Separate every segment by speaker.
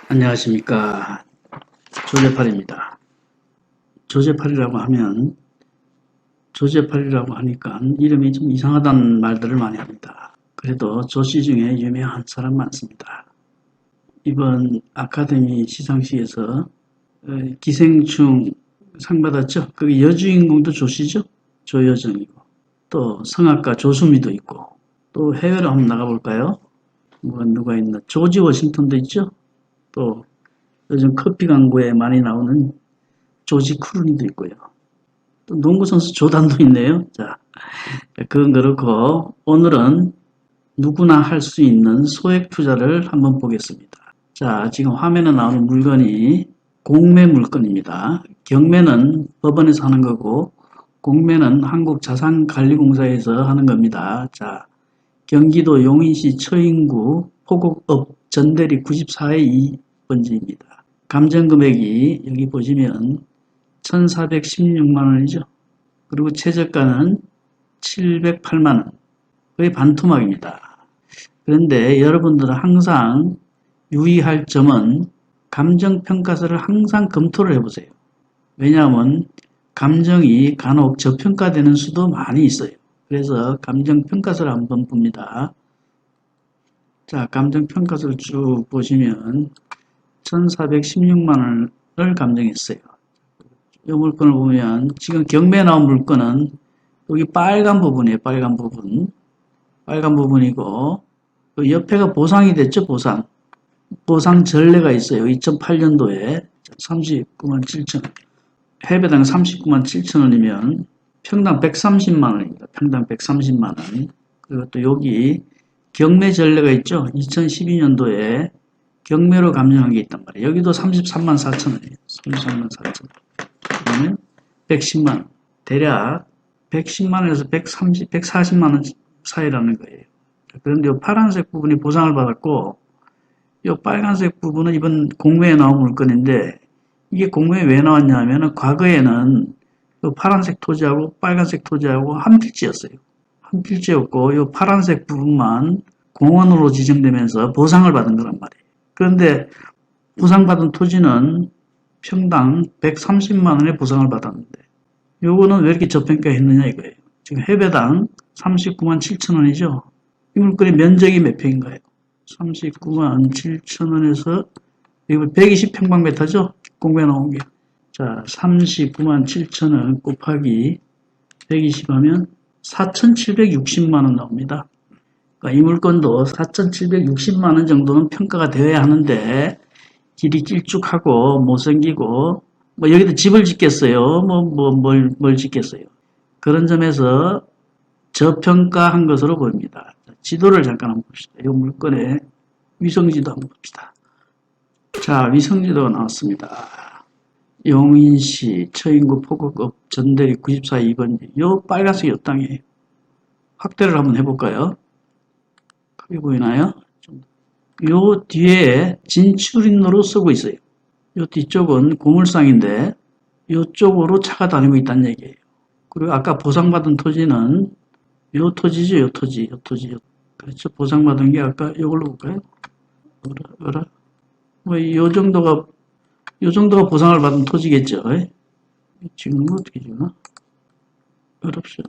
Speaker 1: 안녕하십니까. 조제팔입니다. 조제팔이라고 하니까 이름이 좀 이상하다는 말들을 많이 합니다. 그래도 조씨 중에 유명한 사람 많습니다. 이번 아카데미 시상식에서 기생충 상 받았죠. 그 여주인공도 조씨죠. 조여정이고 또 성악가 조수미도 있고 또 해외로 한번 나가볼까요? 누가 있나? 조지 워싱턴도 있죠. 또 요즘 커피 광고에 많이 나오는 조지 크루니도 있고요. 또 농구 선수 조단도 있네요. 자, 그건 그렇고 오늘은 누구나 할 수 있는 소액 투자를 한번 보겠습니다. 자, 지금 화면에 나오는 물건이 공매 물건입니다. 경매는 법원에서 하는 거고 공매는 한국자산관리공사에서 하는 겁니다. 자, 경기도 용인시 처인구 포곡읍 전대리 94의 2번지입니다. 감정금액이 여기 보시면 1416만원이죠. 그리고 최저가는 708만원. 거의 반토막입니다. 그런데 여러분들은 항상 유의할 점은 감정평가서를 항상 검토를 해보세요. 왜냐하면 감정이 간혹 저평가되는 수도 많이 있어요. 그래서 감정평가서를 한번 봅니다. 자, 감정평가서를 쭉 보시면 1416만원을 감정했어요. 이 물건을 보면 지금 경매에 나온 물건은 여기 빨간 부분이에요. 빨간 부분. 빨간 부분이고 그 옆에가 보상이 됐죠. 보상 전례가 있어요. 2008년도에 39만 7천 해배당 39만 7천 원이면 평당 130만 원입니다. 평당 130만 원. 그리고 또 여기 경매 전례가 있죠. 2012년도에 경매로 감정한 게 있단 말이에요. 여기도 33만 4천 원이에요. 33만 4천 원. 그러면 110만 원. 대략 110만 원에서 140만 원 사이라는 거예요. 그런데 이 파란색 부분이 보상을 받았고 이 빨간색 부분은 이번 공매에 나온 물건인데 이게 공매에 왜 나왔냐 하면 과거에는 이 파란색 토지하고 빨간색 토지하고 한 필지였어요. 한 필지였고 이 파란색 부분만 공원으로 지정되면서 보상을 받은 거란 말이에요. 그런데 보상받은 토지는 평당 130만 원의 보상을 받았는데 요거는 왜 이렇게 저평가했느냐 이거예요. 지금 해배당 39만 7천 원이죠. 이 물건의 면적이 몇 평인가요? 39만 7천 원에서 이거 120평방미터죠? 공매에 나온 게. 자, 39만 7천 원 곱하기 120 하면 4,760만 원 나옵니다. 그러니까 이 물건도 4,760만 원 정도는 평가가 되어야 하는데 길이 길쭉하고 못생기고 뭐 여기다 집을 짓겠어요. 뭘 짓겠어요. 그런 점에서 저평가한 것으로 보입니다. 지도를 잠깐 한번 봅시다. 이 물건의 위성지도 한번 봅시다. 자, 위성지도가 나왔습니다. 용인시 처인구 포곡읍 전대리 94 2번지. 요 빨간색이 요 땅이에요. 확대를 한번 해볼까요? 크게 보이나요? 요 뒤에 진출인로로 쓰고 있어요. 요 뒤쪽은 고물상인데 요쪽으로 차가 다니고 있다는 얘기예요. 그리고 아까 보상받은 토지는 요 토지죠. 요 토지. 그렇죠. 보상받은 게 아까 요걸로 볼까요? 뭐 요 정도가 보상을 받은 토지겠죠. 지금 어떻게 주나? 어렵죠.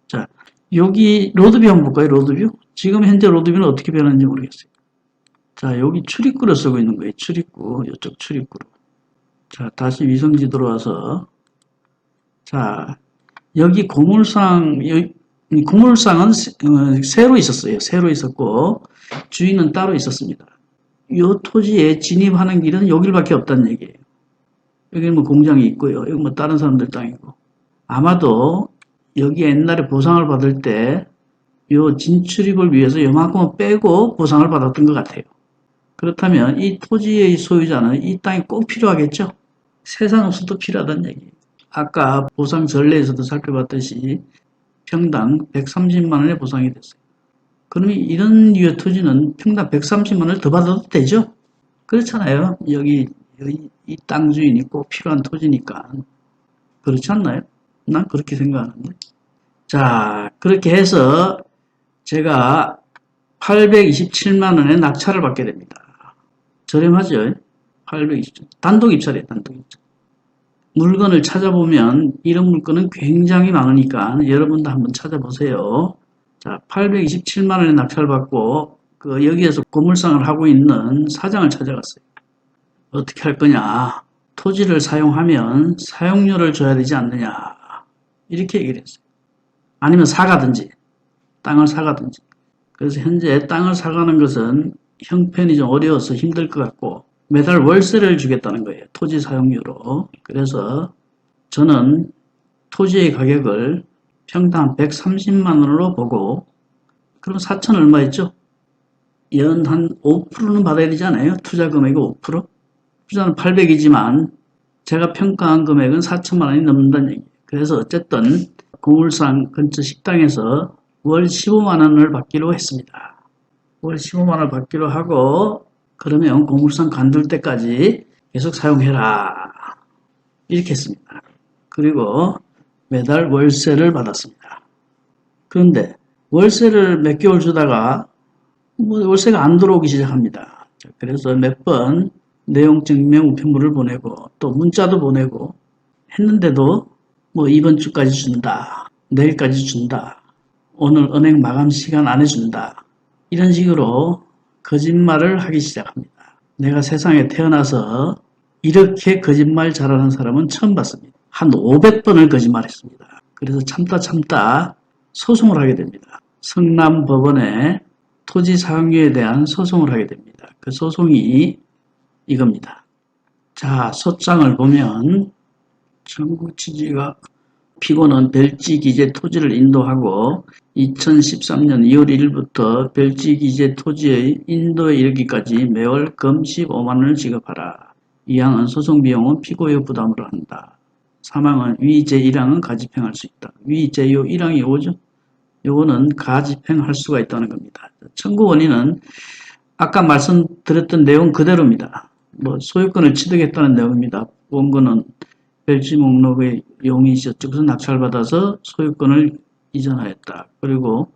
Speaker 1: 자, 여기 로드뷰 한번 볼까요? 로드뷰. 지금 현재 로드뷰는 어떻게 변하는지 모르겠어요. 자, 여기 출입구를 쓰고 있는 거예요. 출입구. 이쪽 출입구로. 자, 다시 위성지 들어와서 자, 여기 고물상은 새로 있었어요. 새로 있었고 주인은 따로 있었습니다. 이 토지에 진입하는 길은 여기밖에 없다는 얘기예요. 여기는 뭐 공장이 있고요. 여기 뭐 다른 사람들 땅이고. 아마도 여기 옛날에 보상을 받을 때 이 진출입을 위해서 요만큼은 빼고 보상을 받았던 것 같아요. 그렇다면 이 토지의 소유자는 이 땅이 꼭 필요하겠죠? 세상 없어도 필요하다는 얘기예요. 아까 보상 전례에서도 살펴봤듯이 평당 130만 원의 보상이 됐어요. 그러면 이런 류의 토지는 평당 130만 원을 더 받아도 되죠? 그렇잖아요. 여기 이 땅 주인이 꼭 필요한 토지니까. 그렇지 않나요? 난 그렇게 생각하는데. 자, 그렇게 해서 제가 827만 원의 낙찰을 받게 됩니다. 저렴하죠? 820. 단독 입찰이에요, 단독 입찰. 물건을 찾아보면 이런 물건은 굉장히 많으니까 여러분도 한번 찾아보세요. 자, 827만 원에 낙찰받고 여기에서 고물상을 하고 있는 사장을 찾아갔어요. 어떻게 할 거냐? 토지를 사용하면 사용료를 줘야 되지 않느냐? 이렇게 얘기를 했어요. 아니면 사가든지, 땅을 사가든지. 그래서 현재 땅을 사가는 것은 형편이 좀 어려워서 힘들 것 같고 매달 월세를 주겠다는 거예요. 토지 사용료로. 그래서 저는 토지의 가격을 평당 130만 원으로 보고 그럼 4천 얼마 있죠? 연 한 5%는 받아야 되지 않아요? 투자 금액이 5%? 투자는 800이지만 제가 평가한 금액은 4천만 원이 넘는다는 얘기예요. 그래서 어쨌든 고물상 근처 식당에서 월 15만 원을 받기로 했습니다. 월 15만 원을 받기로 하고 그러면 고물상 관둘 때까지 계속 사용해라. 이렇게 했습니다. 그리고 매달 월세를 받았습니다. 그런데 월세를 몇 개월 주다가 월세가 안 들어오기 시작합니다. 그래서 몇 번 내용 증명 우편물을 보내고 또 문자도 보내고 했는데도 이번 주까지 준다. 내일까지 준다. 오늘 은행 마감 시간 안에 준다. 이런 식으로 거짓말을 하기 시작합니다. 내가 세상에 태어나서 이렇게 거짓말 잘하는 사람은 처음 봤습니다. 한 500번을 거짓말했습니다. 그래서 참다 소송을 하게 됩니다. 성남법원에 토지 사용료에 대한 소송을 하게 됩니다. 그 소송이 이겁니다. 자, 소장을 보면 청구 취지가 피고는 별지기재 토지를 인도하고 2013년 2월 1일부터 별지기재 토지의 인도에 이르기까지 매월 금 15만 원을 지급하라. 이항은 소송 비용은 피고의 부담으로 한다. 사망은 위 제1항은 가집행할 수 있다. 위 제2 1항이 오죠? 요거는 가집행할 수가 있다는 겁니다. 청구 원인은 아까 말씀드렸던 내용 그대로입니다. 소유권을 취득했다는 내용입니다. 원고는 별지 목록의 용의셨죠. 그래서 낙찰받아서 소유권을 이전하였다. 그리고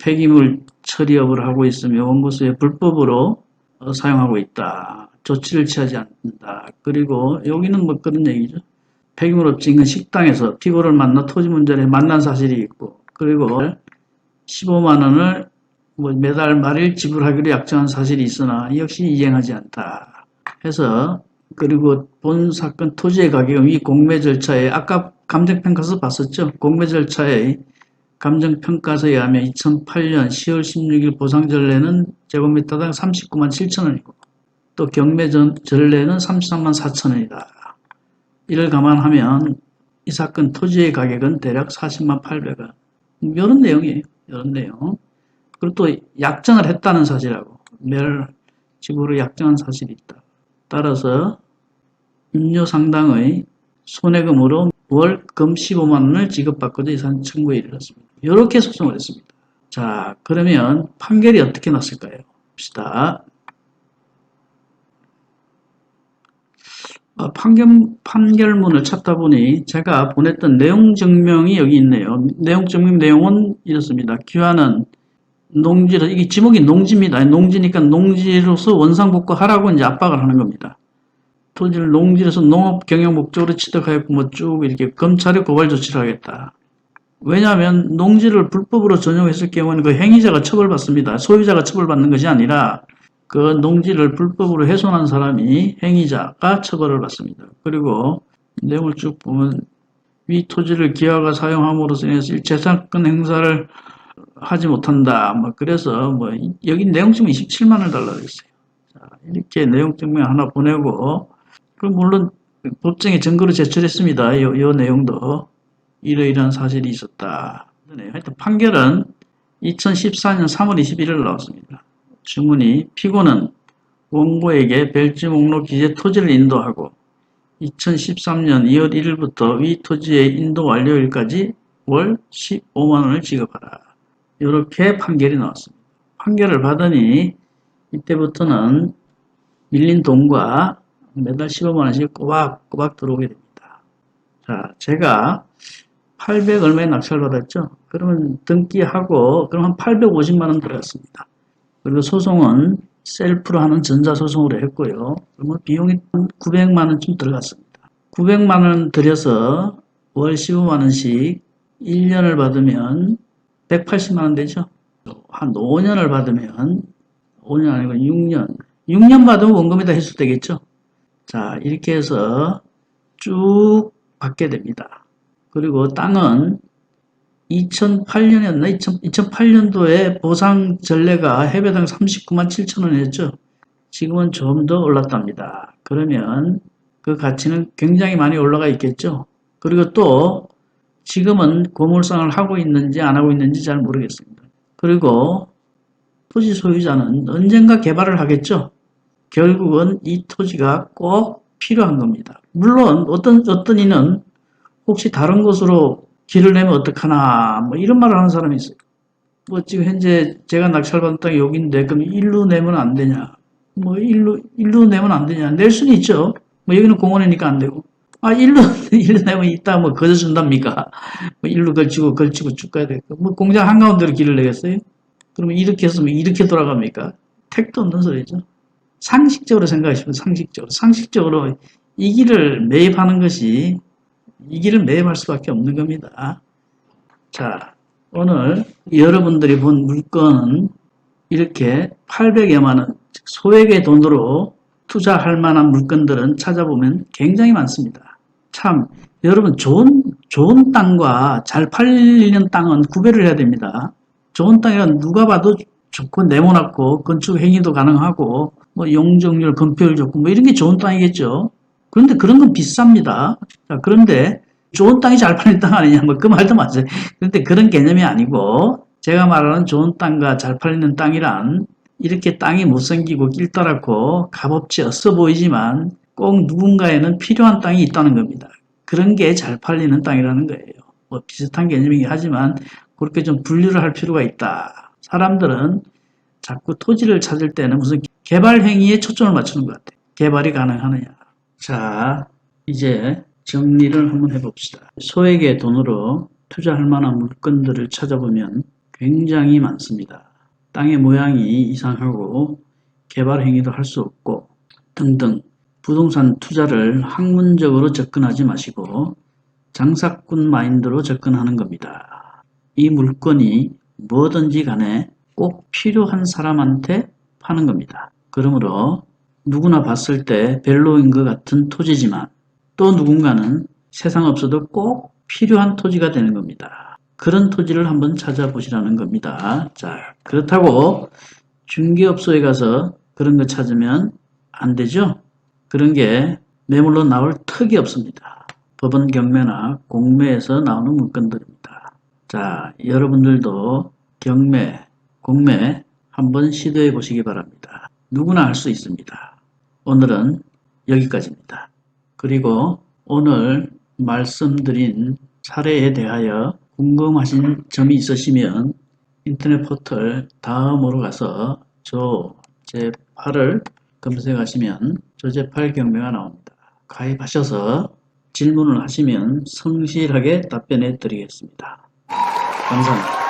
Speaker 1: 폐기물 처리 여부를 하고 있으며 원고서에 불법으로 사용하고 있다. 조치를 취하지 않는다. 그리고 여기는 그런 얘기죠. 폐기물 업체 인근 식당에서 피고를 만나 토지 문제를 만난 사실이 있고 그리고 15만 원을 매달 말일 지불하기로 약정한 사실이 있으나 역시 이행하지 않다. 해서 그리고 본 사건 토지의 가격은 이 공매 절차에 아까 감정평가서 봤었죠. 공매 절차에 감정평가서에 의하면 2008년 10월 16일 보상전례는 제곱미터당 39만 7천 원이고 또 경매 전례는 33만 4천 원이다. 이를 감안하면 이 사건 토지의 가격은 대략 40만 800원. 이런 내용이에요. 이런 내용. 그리고 또 약정을 했다는 사실하고 매월 지불을 약정한 사실이 있다. 따라서 임료 상당의 손해금으로 월금 15만 원을 지급받고자 이산 청구에 이르렀습니다. 이렇게 소송을 했습니다. 자, 그러면 판결이 어떻게 났을까요? 봅시다. 판결문을 찾다 보니 제가 보냈던 내용 증명이 여기 있네요. 내용 증명 내용은 이렇습니다. 기한은 농지로, 이게 지목이 농지입니다. 농지니까 농지로서 원상복구하라고 이제 압박을 하는 겁니다. 토지를 농지로서 농업 경영 목적으로 취득하였고 쭉 이렇게 검찰에 고발 조치를 하겠다. 왜냐하면 농지를 불법으로 전용했을 경우는 그 행위자가 처벌받습니다. 소유자가 처벌받는 것이 아니라 그 농지를 불법으로 훼손한 사람이 행위자가 처벌을 받습니다. 그리고 내용을 쭉 보면 위 토지를 기아가 사용함으로써 인해서 재산권 행사를 하지 못한다. 그래서 여기 내용 증명 27만 원을 달라고 했어요. 자, 이렇게 내용 증명 하나 보내고 그럼 물론 법정에 증거로 제출했습니다. 이 내용도 이러이러한 사실이 있었다. 하여튼 판결은 2014년 3월 21일 나왔습니다. 주문이 피고는 원고에게 별지 목록 기재 토지를 인도하고 2013년 2월 1일부터 위 토지의 인도 완료일까지 월 15만 원을 지급하라. 이렇게 판결이 나왔습니다. 판결을 받으니 이때부터는 밀린 돈과 매달 15만 원씩 꼬박꼬박 들어오게 됩니다. 자, 제가 800 얼마에 낙찰받았죠? 그러면 등기하고 그러면 850만 원 들어갔습니다. 그리고 소송은 셀프로 하는 전자소송으로 했고요. 그러면 비용이 900만 원쯤 들어갔습니다. 900만 원 들여서 월 15만 원씩 1년을 받으면 180만 원 되죠. 한 5년을 받으면 5년 아니고 6년. 6년 받으면 원금이 다 회수되겠죠. 자, 이렇게 해서 쭉 받게 됩니다. 그리고 땅은 2008년이었나? 2008년도에 보상 전례가 해배당 39만 7천 원이었죠. 지금은 좀 더 올랐답니다. 그러면 그 가치는 굉장히 많이 올라가 있겠죠. 그리고 또 지금은 고물상을 하고 있는지 안 하고 있는지 잘 모르겠습니다. 그리고 토지 소유자는 언젠가 개발을 하겠죠. 결국은 이 토지가 꼭 필요한 겁니다. 물론 어떤 이는 혹시 다른 곳으로 길을 내면 어떡하나 뭐 이런 말을 하는 사람이 있어요. 뭐 지금 현재 제가 낙찰받은 땅이 여기인데 그럼 일루 내면 안 되냐? 뭐 일루 내면 안 되냐? 낼 수는 있죠. 뭐 여기는 공원이니까 안 되고. 아 일루 내면 이따 뭐 거저 준답니까? 뭐 일루 걸치고 쭉 가야 되고. 뭐 공장 한가운데로 길을 내겠어요? 그러면 이렇게 했으면 이렇게 돌아갑니까? 택도 없는 소리죠. 상식적으로 생각하시면 상식적으로 이 길을 매입하는 것이 이 길을 매입할 수밖에 없는 겁니다. 자, 오늘 여러분들이 본 물건은 이렇게 800여만 원, 소액의 돈으로 투자할 만한 물건들은 찾아보면 굉장히 많습니다. 참, 여러분 좋은 땅과 잘 팔리는 땅은 구별을 해야 됩니다. 좋은 땅이란 누가 봐도 좋고 네모났고 건축 행위도 가능하고 뭐 용적률, 건폐율 좋고 뭐 이런 게 좋은 땅이겠죠. 그런데 그런 건 비쌉니다. 자, 그런데 좋은 땅이 잘 팔리는 땅 아니냐 뭐 그 말도 맞아요. 그런데 그런 개념이 아니고 제가 말하는 좋은 땅과 잘 팔리는 땅이란 이렇게 땅이 못생기고 길다랗고 값없이 없어 보이지만 꼭 누군가에는 필요한 땅이 있다는 겁니다. 그런 게 잘 팔리는 땅이라는 거예요. 뭐 비슷한 개념이긴 하지만 그렇게 좀 분류를 할 필요가 있다. 사람들은 자꾸 토지를 찾을 때는 무슨 개발 행위에 초점을 맞추는 것 같아요. 개발이 가능하느냐. 자, 이제 정리를 한번 해봅시다. 소액의 돈으로 투자할 만한 물건들을 찾아보면 굉장히 많습니다. 땅의 모양이 이상하고 개발 행위도 할 수 없고 등등 부동산 투자를 학문적으로 접근하지 마시고 장사꾼 마인드로 접근하는 겁니다. 이 물건이 뭐든지 간에 꼭 필요한 사람한테 파는 겁니다. 그러므로 누구나 봤을 때 별로인 것 같은 토지지만 또 누군가는 세상 없어도 꼭 필요한 토지가 되는 겁니다. 그런 토지를 한번 찾아보시라는 겁니다. 자, 그렇다고 중개업소에 가서 그런 거 찾으면 안 되죠? 그런 게 매물로 나올 턱이 없습니다. 법원 경매나 공매에서 나오는 물건들입니다. 자, 여러분들도 경매, 공매 한번 시도해 보시기 바랍니다. 누구나 할 수 있습니다. 오늘은 여기까지입니다. 그리고 오늘 말씀드린 사례에 대하여 궁금하신 점이 있으시면 인터넷 포털 다음으로 가서 조제8을 검색하시면 조제8 경매가 나옵니다. 가입하셔서 질문을 하시면 성실하게 답변해 드리겠습니다. 감사합니다.